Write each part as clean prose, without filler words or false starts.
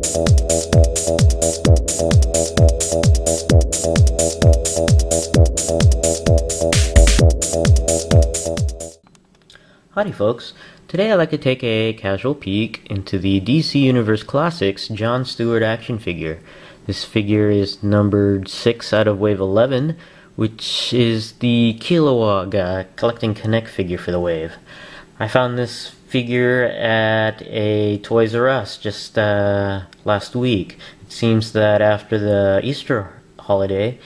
Howdy folks, today I'd like to take a casual peek into the DC Universe Classics John Stewart action figure. This figure is numbered 6 out of Wave 11, which is the Kilowog Collecting Connect figure for the wave. I found this figure at a Toys R Us just last week. It seems that after the Easter holiday,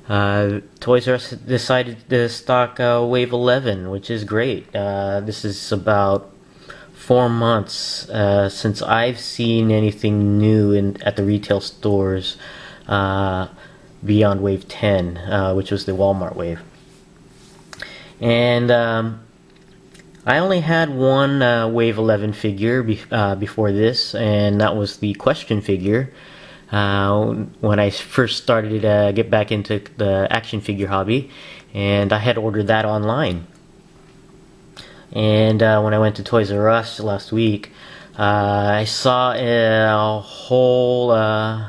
Toys R Us decided to stock Wave 11, which is great. This is about 4 months since I've seen anything new at the retail stores beyond Wave 10, which was the Walmart wave. And I only had one Wave 11 figure before this, and that was the Question figure. When I first started to get back into the action figure hobby, and I had ordered that online. And when I went to Toys R Us last week, I saw a whole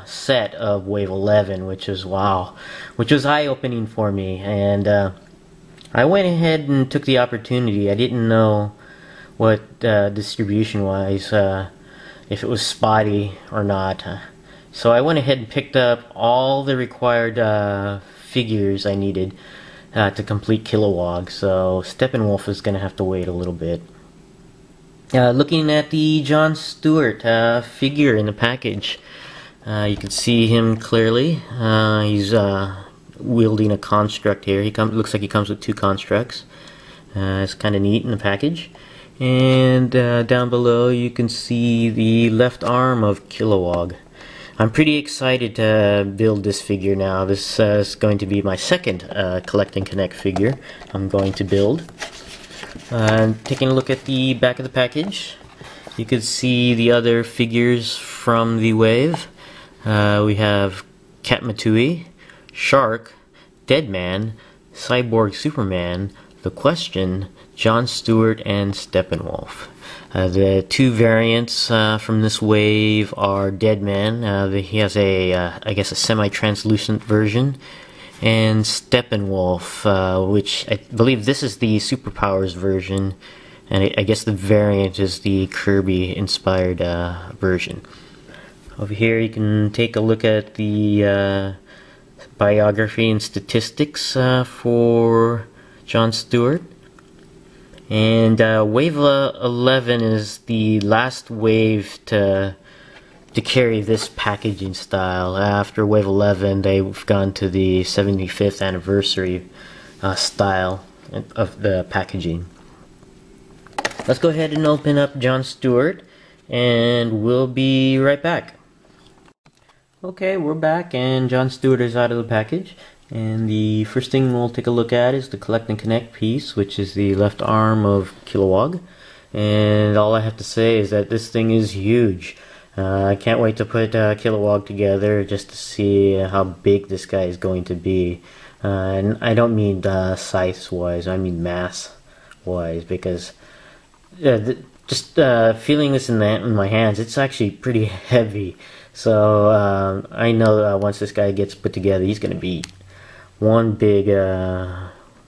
set of Wave 11, which was wow, which was eye-opening for me. And I went ahead and took the opportunity. I didn't know what distribution-wise, if it was spotty or not. So I went ahead and picked up all the required figures I needed to complete Kilowog. So Steppenwolf is going to have to wait a little bit. Looking at the John Stewart figure in the package, you can see him clearly. He's wielding a construct here. Looks like he comes with 2 constructs. It's kind of neat in the package. And down below you can see the left arm of Kilowog. I'm pretty excited to build this figure now. This is going to be my second Collecting Connect figure I'm going to build. Taking a look at the back of the package, you can see the other figures from the wave. We have Katmatui, Shark, Deadman, Cyborg Superman, The Question, John Stewart, and Steppenwolf. The 2 variants from this wave are Deadman. He has I guess a semi-translucent version, and Steppenwolf, which I believe this is the Superpowers version, and I guess the variant is the Kirby-inspired version. Over here you can take a look at the biography and statistics for John Stewart. And Wave 11 is the last wave to carry this packaging style. After Wave 11, they've gone to the 75th anniversary style of the packaging. Let's go ahead and open up John Stewart, and we'll be right back. Okay, we're back, and John Stewart is out of the package. And the first thing we'll take a look at is the Collect and Connect piece, which is the left arm of Kilowog. And all I have to say is that this thing is huge. I can't wait to put Kilowog together just to see how big this guy is going to be. And I don't mean size-wise, I mean mass-wise, because just feeling this in my hands, it's actually pretty heavy. So I know once this guy gets put together, he's going to be one big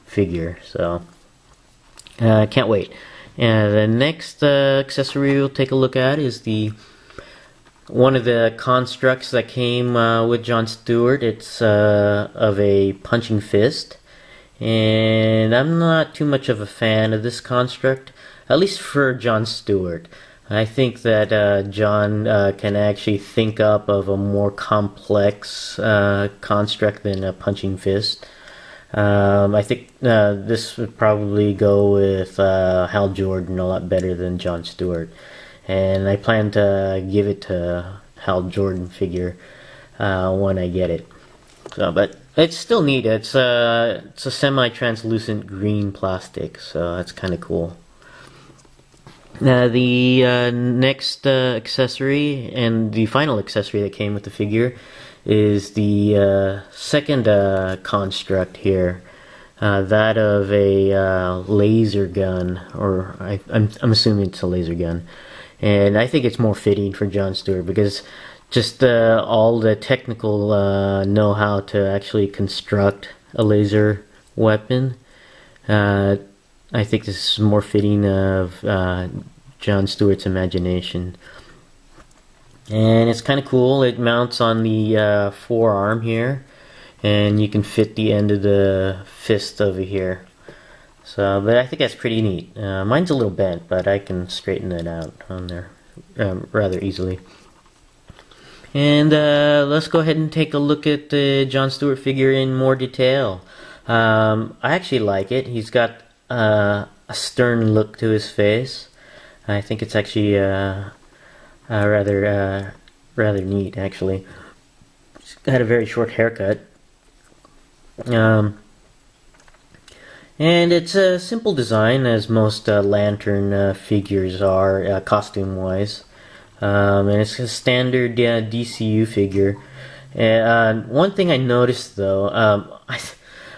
figure, so I can't wait. And the next accessory we'll take a look at is one of the constructs that came with John Stewart. It's of a punching fist, and I'm not too much of a fan of this construct, at least for John Stewart. I think that John can actually think up of a more complex construct than a punching fist. I think this would probably go with Hal Jordan a lot better than John Stewart. And I plan to give it to Hal Jordan figure when I get it. So, but it's still neat. It's a semi-translucent green plastic, so that's kind of cool. The next accessory, and the final accessory that came with the figure, is the second construct here, that of a laser gun, or I'm assuming it's a laser gun, and I think it's more fitting for John Stewart because just all the technical know-how to actually construct a laser weapon. I think this is more fitting of John Stewart's imagination. And it's kind of cool. It mounts on the forearm here, and you can fit the end of the fist over here. So, but I think that's pretty neat. Mine's a little bent, but I can straighten it out on there rather easily. And let's go ahead and take a look at the John Stewart figure in more detail. I actually like it. He's got a stern look to his face. I think it's actually rather neat, actually. He's got a very short haircut. And it's a simple design, as most lantern figures are, costume-wise. And it's a standard DCU figure. One thing I noticed, though,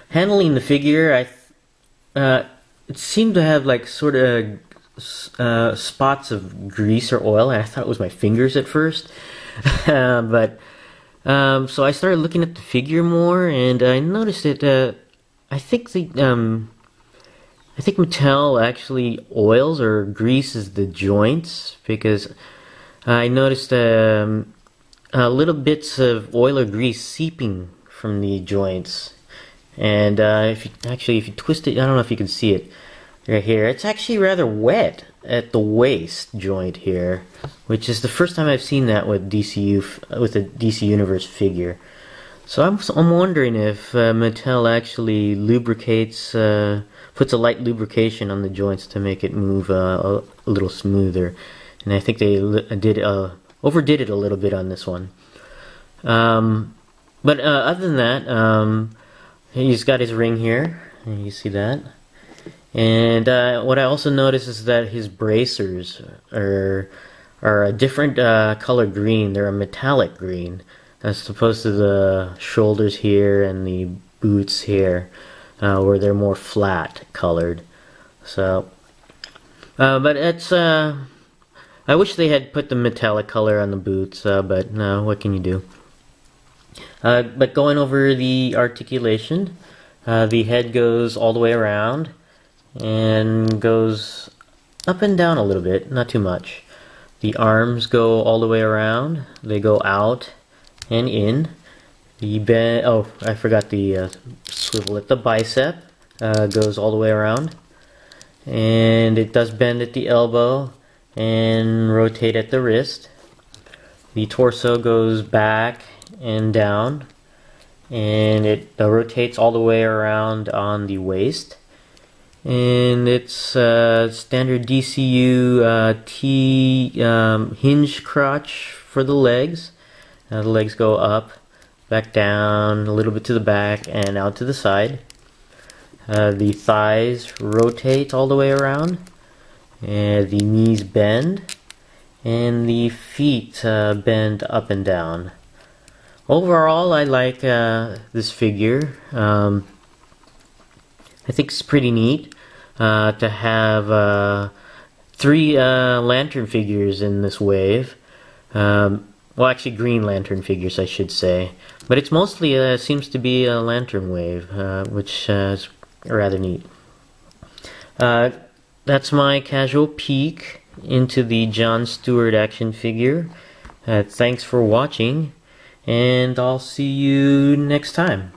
handling the figure, it seemed to have like sort of spots of grease or oil, and I thought it was my fingers at first. So I started looking at the figure more, and I noticed that I think Mattel actually oils or greases the joints, because I noticed little bits of oil or grease seeping from the joints. And if you twist it, I don't know if you can see it right here. It's actually rather wet at the waist joint here, which is the first time I've seen that with a DC Universe figure. So I'm wondering if Mattel actually lubricates, puts a light lubrication on the joints to make it move a little smoother. And I think they overdid it a little bit on this one. But other than that, he's got his ring here. You see that? And what I also noticed is that his bracers are a different color green. They're a metallic green, as opposed to the shoulders here and the boots here, where they're more flat colored. So, but it's I wish they had put the metallic color on the boots, but no, what can you do? But going over the articulation, the head goes all the way around and goes up and down a little bit, not too much. The arms go all the way around. They go out and in. The bend, oh, I forgot the swivel at the bicep, goes all the way around. And it does bend at the elbow and rotate at the wrist. The torso goes back and down, and it rotates all the way around on the waist. And it's standard DCU T hinge crotch for the legs. The legs go up, back down, a little bit to the back, and out to the side. The thighs rotate all the way around, and the knees bend, and the feet bend up and down. Overall, I like this figure. I think it's pretty neat to have 3 lantern figures in this wave. Well, actually green lantern figures, I should say. But it's mostly seems to be a lantern wave, which is rather neat. That's my casual peek into the John Stewart action figure. Thanks for watching, and I'll see you next time.